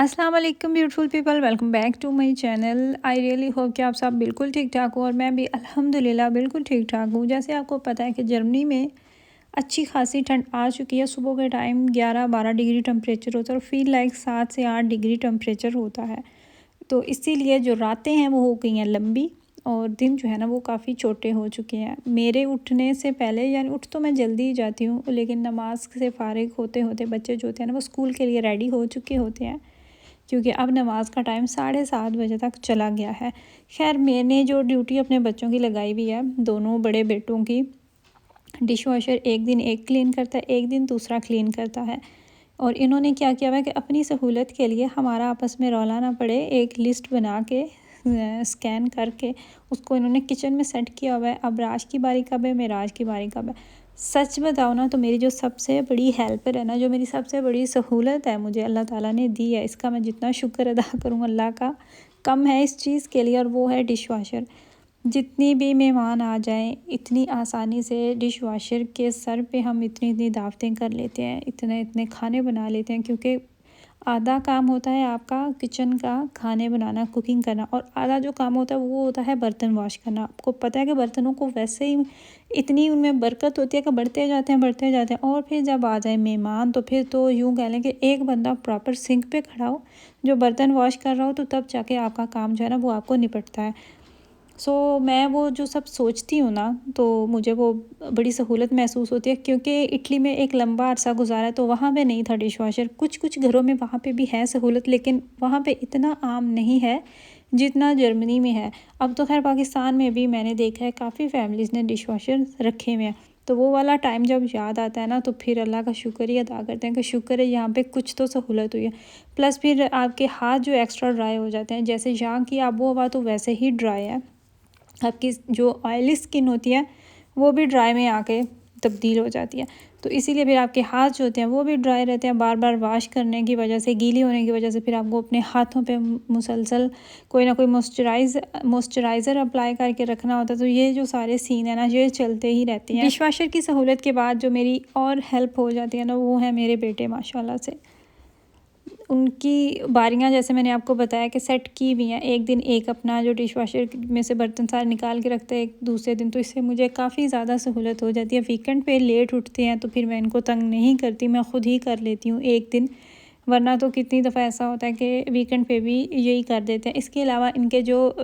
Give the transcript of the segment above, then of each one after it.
अस्सलाम वालेकुम beautiful people, welcome back to my channel. I really hope कि आप सब बिल्कुल ठीक ठाक हो और मैं भी अल्हम्दुलिल्लाह बिल्कुल ठीक ठाक हूँ। जैसे आपको पता है कि जर्मनी में अच्छी खासी ठंड आ चुकी है। सुबह के टाइम 11-12 डिग्री टेम्परेचर होता है और फील लाइक 7 से 8 डिग्री टेम्परेचर होता है। तो इसीलिए जो रातें हैं वो हो गई हैं लंबी और दिन जो है ना वो काफ़ी छोटे हो चुके हैं। मेरे उठने से पहले, यानी उठ तो मैं जल्दी ही जाती हूँ, लेकिन नमाज से फ़ारिग होते होते बच्चे जो होते हैं ना वो स्कूल के लिए रेडी हो चुके होते हैं, क्योंकि अब नमाज का टाइम 7:30 बजे तक चला गया है। खैर, मैंने जो ड्यूटी अपने बच्चों की लगाई हुई है, दोनों बड़े बेटों की, डिश वॉशर एक दिन एक क्लीन करता है, एक दिन दूसरा क्लीन करता है। और इन्होंने क्या किया हुआ है कि अपनी सहूलत के लिए, हमारा आपस में रौला ना पड़े, एक लिस्ट बना के स्कैन करके उसको इन्होंने किचन में सेट किया हुआ है। अब राज की बारी कब है, मेराज की बारी कब है। सच बताओ ना तो मेरी जो सबसे बड़ी हेल्पर है ना, जो मेरी सबसे बड़ी सहूलत है मुझे अल्लाह ताला ने दी है, इसका मैं जितना शुक्र अदा करूँ अल्लाह का कम है इस चीज़ के लिए, और वो है डिश वॉशर। जितनी भी मेहमान आ जाएं, इतनी आसानी से डिश वॉशर के सर पे हम इतनी इतनी दावतें कर लेते हैं, इतने इतने खाने बना लेते हैं, क्योंकि आधा काम होता है आपका किचन का खाने बनाना, कुकिंग करना, और आधा जो काम होता है वो होता है बर्तन वॉश करना। आपको पता है कि बर्तनों को वैसे ही इतनी उनमें बरकत होती है कि बढ़ते जाते हैं, और फिर जब आ जाए मेहमान तो फिर तो यूँ कह लें कि एक बंदा प्रॉपर सिंक पे खड़ा हो जो बर्तन वॉश कर रहा हो, तो तब जाके आपका काम जो है ना वो आपको निपटता है। मैं वो जो सब सोचती हूँ ना, तो मुझे वो बड़ी सहूलत महसूस होती है, क्योंकि इटली में एक लंबा अरसा गुजारा है तो वहाँ पे नहीं था डिश वॉशर। कुछ कुछ घरों में वहाँ पे भी है सहूलत, लेकिन वहाँ पे इतना आम नहीं है जितना जर्मनी में है। अब तो खैर पाकिस्तान में भी मैंने देखा है काफ़ी फैमिलीज़ ने डिश वॉशर रखे हुए हैं। तो वो वाला टाइम जब याद आता है ना, तो फिर अल्लाह का शुक्र ही अदा करते हैं कि शुक्र है यहाँ पे कुछ तो सहूलत हुई है। प्लस फिर आपके हाथ जो एक्स्ट्रा ड्राई हो जाते हैं, जैसे यहाँ की आबो हवा तो वैसे ही ड्राई है, आपकी जो ऑयली स्किन होती है वो भी ड्राई में आके तब्दील हो जाती है। तो इसीलिए फिर आपके हाथ जो होते हैं वो भी ड्राई रहते हैं, बार बार वॉश करने की वजह से, गीली होने की वजह से फिर आपको अपने हाथों पे मुसलसल कोई ना कोई मॉइस्चराइज़र अप्लाई करके रखना होता है। तो ये जो सारे सीन है ना, ये चलते ही रहती हैं। डिश वॉशर की सहूलत के बाद जो मेरी और हेल्प हो जाती है ना, वो है मेरे बेटे। माशाल्लाह से उनकी बारियां, जैसे मैंने आपको बताया कि सेट की हुई हैं, एक दिन एक अपना जो डिश वॉशर में से बर्तन सारे निकाल के रखते हैं एक दूसरे दिन, तो इससे मुझे काफ़ी ज़्यादा सहूलत हो जाती है। वीकेंड पे लेट उठते हैं तो फिर मैं इनको तंग नहीं करती, मैं ख़ुद ही कर लेती हूँ एक दिन, वरना तो कितनी दफ़ा ऐसा होता है कि वीकेंड पे भी यही कर देते हैं। इसके अलावा इनके जो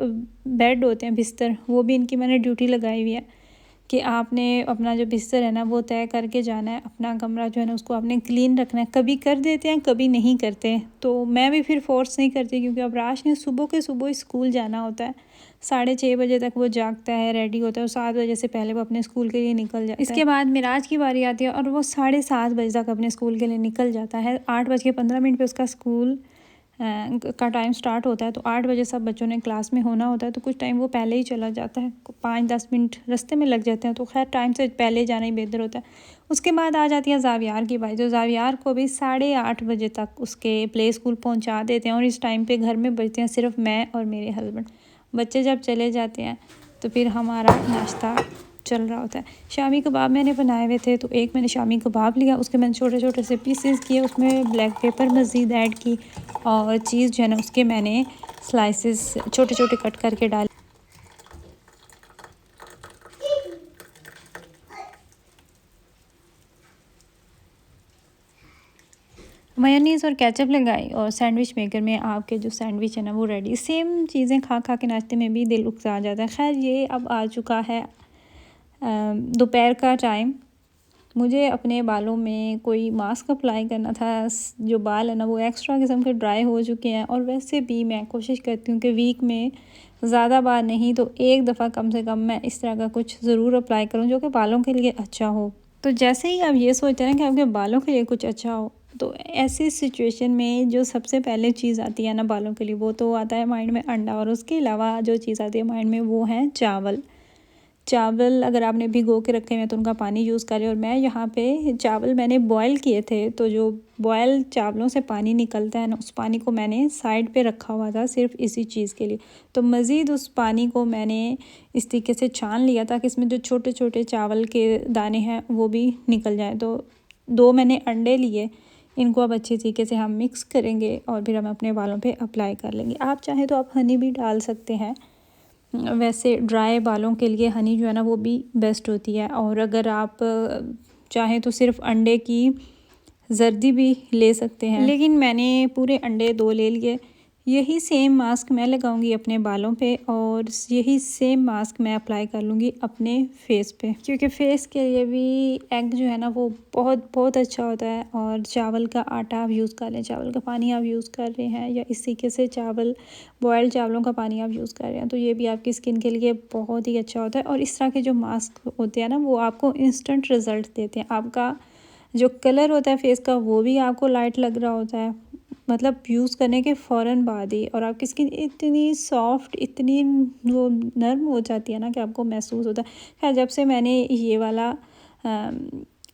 बेड होते हैं, बिस्तर, वो भी इनकी मैंने ड्यूटी लगाई हुई है कि आपने अपना जो बिस्तर है ना वो तय करके जाना है, अपना कमरा जो है ना उसको आपने क्लीन रखना है। कभी कर देते हैं, कभी नहीं करते, तो मैं भी फिर फोर्स नहीं करती, क्योंकि अब राश ने सुबह के सुबह स्कूल जाना होता है। 6:30 बजे तक वो जागता है, रेडी होता है, और 7 बजे से पहले वो अपने स्कूल के लिए निकल जाता है। इसके बाद मिराज की बारी आती है और वो 7:30 बजे तक अपने स्कूल के लिए निकल जाता है। 8:15 पे उसका स्कूल का टाइम स्टार्ट होता है, तो 8 बजे सब बच्चों ने क्लास में होना होता है, तो कुछ टाइम वो पहले ही चला जाता है, 5-10 मिनट रास्ते में लग जाते हैं, तो खैर टाइम से पहले जाना ही बेहतर होता है। उसके बाद आ जाती है ज़ावियार की बारी, तो ज़ावियार को भी 8:30 बजे तक उसके प्ले स्कूल पहुंचा देते हैं, और इस टाइम पे घर में बचते हैं सिर्फ मैं और मेरे हस्बैंड। बच्चे जब चले जाते हैं तो फिर हमारा नाश्ता चल रहा होता है। शामी कबाब मैंने बनाए हुए थे, तो एक मैंने शामी कबाब लिया, उसके मैंने छोटे छोटे से पीसेस किए, उसमें ब्लैक पेपर मज़ीद ऐड की, और चीज़ जो है ना उसके मैंने स्लाइसेस छोटे छोटे कट करके डाले। मेयोनीज़ और केचप लगाई, और सैंडविच मेकर में आपके जो सैंडविच है ना वो रेडी। सेम चीज़ें खा खा के नाश्ते में भी दिल उकसा जाता है। खैर, ये अब आ चुका है दोपहर का टाइम। मुझे अपने बालों में कोई मास्क अप्लाई करना था। जो बाल है ना वो एक्स्ट्रा किस्म के ड्राई हो चुके हैं, और वैसे भी मैं कोशिश करती हूँ कि वीक में ज़्यादा बार नहीं तो एक दफ़ा कम से कम मैं इस तरह का कुछ ज़रूर अप्लाई करूँ जो कि बालों के लिए अच्छा हो। तो जैसे ही आप ये सोचते हैं ना कि आपके बालों के लिए कुछ अच्छा हो, तो ऐसी सिचुएशन में जो सबसे पहले चीज़ आती है ना बालों के लिए, वो तो आता है माइंड में अंडा, और उसके अलावा जो चीज़ आती है माइंड में वो है चावल। चावल अगर आपने भिगो के रखे हैं तो उनका पानी यूज़ करें, और मैं यहाँ पे चावल मैंने बॉयल किए थे, तो जो बॉयल चावलों से पानी निकलता है ना, उस पानी को मैंने साइड पे रखा हुआ था सिर्फ इसी चीज़ के लिए। तो मज़ीद उस पानी को मैंने इस तरीके से छान लिया ताकि इसमें जो छोटे छोटे चावल के दाने हैं वो भी निकल जाएँ। तो 2 मैंने अंडे लिए, इनको अब अच्छे तरीके से हम मिक्स करेंगे और फिर हम अपने बालों पे अप्लाई कर लेंगे। आप चाहें तो आप हनी भी डाल सकते हैं, वैसे ड्राई बालों के लिए हनी जो है ना वो भी बेस्ट होती है। और अगर आप चाहें तो सिर्फ अंडे की जर्दी भी ले सकते हैं, लेकिन मैंने पूरे अंडे 2 ले लिए। यही सेम मास्क मैं लगाऊंगी अपने बालों पे और यही सेम मास्क मैं अप्लाई कर लूँगी अपने फेस पे, क्योंकि फेस के लिए भी एग जो है ना वो बहुत बहुत अच्छा होता है। और चावल का आटा आप यूज़ कर लें, चावल का पानी आप यूज़ कर रहे हैं या इस तरीके से बॉयल्ड चावलों का पानी आप यूज़ कर रहे हैं, तो ये भी आपकी स्किन के लिए बहुत ही अच्छा होता है। और इस तरह के जो मास्क होते हैं ना वो आपको इंस्टेंट रिज़ल्ट देते हैं। आपका जो कलर होता है फेस का वो भी आपको लाइट लग रहा होता है, मतलब यूज़ करने के फ़ौरन बाद ही। और आपकी स्किन इतनी सॉफ्ट, इतनी वो नर्म हो जाती है ना कि आपको महसूस होता है। खैर जब से मैंने ये वाला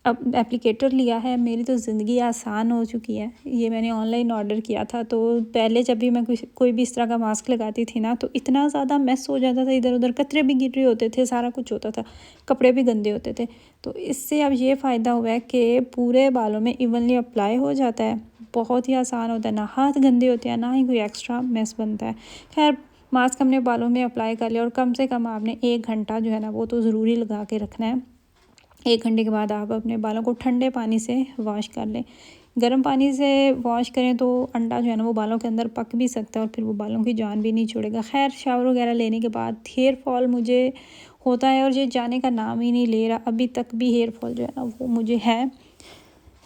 अब एप्लीकेटर लिया है मेरी तो ज़िंदगी आसान हो चुकी है। ये मैंने ऑनलाइन ऑर्डर किया था, तो पहले जब भी मैं कोई भी इस तरह का मास्क लगाती थी ना तो इतना ज़्यादा मेस हो जाता था, इधर उधर कतरे भी गिर रहे होते थे, सारा कुछ होता था, कपड़े भी गंदे होते थे। तो इससे अब ये फ़ायदा हुआ है कि पूरे बालों में इवनली अप्लाई हो जाता है, बहुत ही आसान होता है, ना हाथ गंदे होते हैं ना ही कोई एक्स्ट्रा मेस बनता है। खैर मास्क हमने बालों में अप्लाई कर लिया और कम से कम आपने 1 घंटा जो है ना वो तो ज़रूरी लगा के रखना है। 1 घंटे के बाद आप अपने बालों को ठंडे पानी से वॉश कर लें। गर्म पानी से वॉश करें तो अंडा जो है ना वो बालों के अंदर पक भी सकता है और फिर वो बालों की जान भी नहीं छोड़ेगा। खैर शावर वगैरह लेने के बाद हेयर फॉल मुझे होता है और ये जाने का नाम ही नहीं ले रहा। अभी तक भी हेयर फॉल जो है ना वो मुझे है।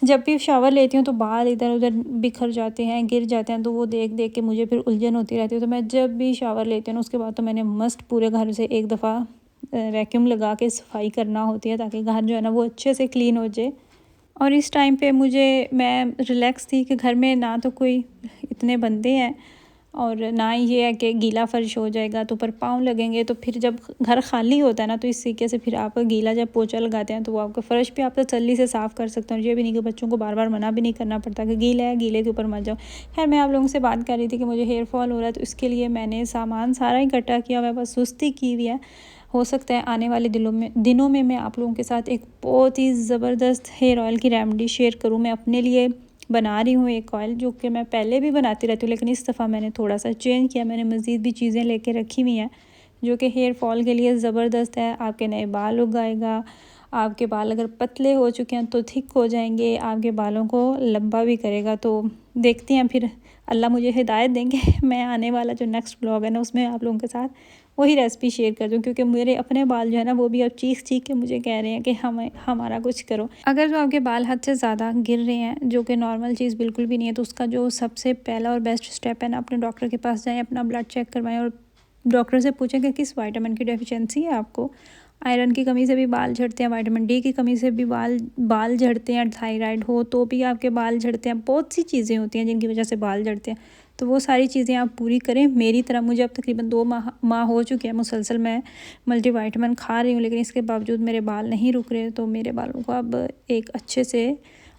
जब भी शावर लेती हूँ तो बाल इधर उधर बिखर जाते हैं, गिर जाते हैं, तो वो देख देख के मुझे फिर उलझन होती रहती है। तो मैं जब भी शावर लेती हूँ ना उसके बाद तो मैंने मस्ट पूरे घर से एक दफ़ा वैक्यूम लगा के सफाई करना होती है ताकि घर जो है ना वो अच्छे से क्लीन हो जाए। और इस टाइम पे मैं रिलैक्स थी कि घर में ना तो कोई इतने बंदे हैं और ना ही ये है कि गीला फर्श हो जाएगा तो ऊपर पाँव लगेंगे। तो फिर जब घर खाली होता है ना तो इस तरीके से फिर आप गीला जब पोछा लगाते हैं तो वो आपका फ़र्श भी आप तसल्ली से साफ़ कर सकते हैं। और ये भी नहीं कि बच्चों को बार बार मना भी नहीं करना पड़ता कि गीला है, गीले के ऊपर मत जाओ। खैर मैं आप लोगों से बात कर रही थी कि मुझे हेयर फॉल हो रहा है, तो इसके लिए मैंने सामान सारा इकट्ठा किया हुआ है, बस सुस्ती की हुई है। हो सकता है आने वाले दिनों में मैं आप लोगों के साथ एक बहुत ही ज़बरदस्त हेयर ऑयल की रेमेडी शेयर करूँ। मैं अपने लिए बना रही हूँ एक ऑयल जो कि मैं पहले भी बनाती रहती हूँ, लेकिन इस दफ़ा मैंने थोड़ा सा चेंज किया। मैंने मज़ीद भी चीज़ें लेके रखी हुई हैं जो कि हेयर फॉल के लिए ज़बरदस्त है। आपके नए बाल उगाएगा, आपके बाल अगर पतले हो चुके हैं तो थिक हो जाएंगे, आपके बालों को लंबा भी करेगा। तो देखते हैं फिर अल्लाह मुझे हिदायत देंगे मैं आने वाला जो नेक्स्ट ब्लॉग है ना उसमें आप लोगों के साथ वही रेसिपी शेयर कर दूँ, क्योंकि मेरे अपने बाल जो है ना वो भी अब चीख चीख के मुझे कह रहे हैं कि हमारा कुछ करो। अगर जो आपके बाल हद से ज़्यादा गिर रहे हैं, जो कि नॉर्मल चीज़ बिल्कुल भी नहीं है, तो उसका जो सबसे पहला और बेस्ट स्टेप है ना, अपने डॉक्टर के पास जाएँ, अपना ब्लड चेक करवाएं और डॉक्टर से पूछें कि किस विटामिन की डेफिशिएंसी है आपको। आयरन की कमी से भी बाल झड़ते हैं, विटामिन डी की कमी से भी बाल झड़ते हैं, थायराइड हो तो भी आपके बाल झड़ते हैं, बहुत सी चीज़ें होती हैं जिनकी वजह से बाल झड़ते हैं। तो वो सारी चीज़ें आप पूरी करें मेरी तरह। मुझे अब तकरीबन 2 माह हो चुके हैं मुसलसल मैं मल्टीविटामिन खा रही हूँ, लेकिन इसके बावजूद मेरे बाल नहीं रुक रहे। तो मेरे बालों को अब एक अच्छे से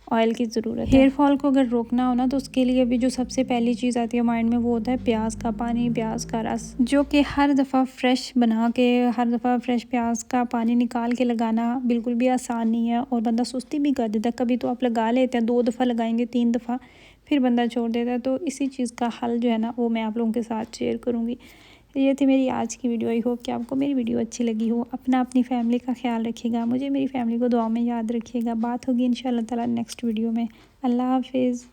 ऑयल की ज़रूरत है। हेयर फॉल को अगर रोकना हो ना तो उसके लिए भी जो सबसे पहली चीज़ आती है माइंड में वो होता है प्याज का पानी, प्याज का रस, जो कि हर दफ़ा फ्रेश बना के हर दफ़ा फ्रेश प्याज का पानी निकाल के लगाना बिल्कुल भी आसान नहीं है और बंदा सुस्ती भी कर देता है। कभी तो आप लगा लेते हैं, 2 दफ़ा लगाएंगे, 3 दफ़ा फिर बंदा छोड़ देता है। तो इसी चीज़ का हल जो है ना वो मैं आप लोगों के साथ शेयर करूँगी। ये थी मेरी आज की वीडियो। आई होप कि आपको मेरी वीडियो अच्छी लगी हो। अपनी फैमिली का ख्याल रखिएगा, मुझे मेरी फैमिली को दुआ में याद रखिएगा। बात होगी इंशाल्लाह ताला नेक्स्ट वीडियो में। अल्लाह हाफिज़।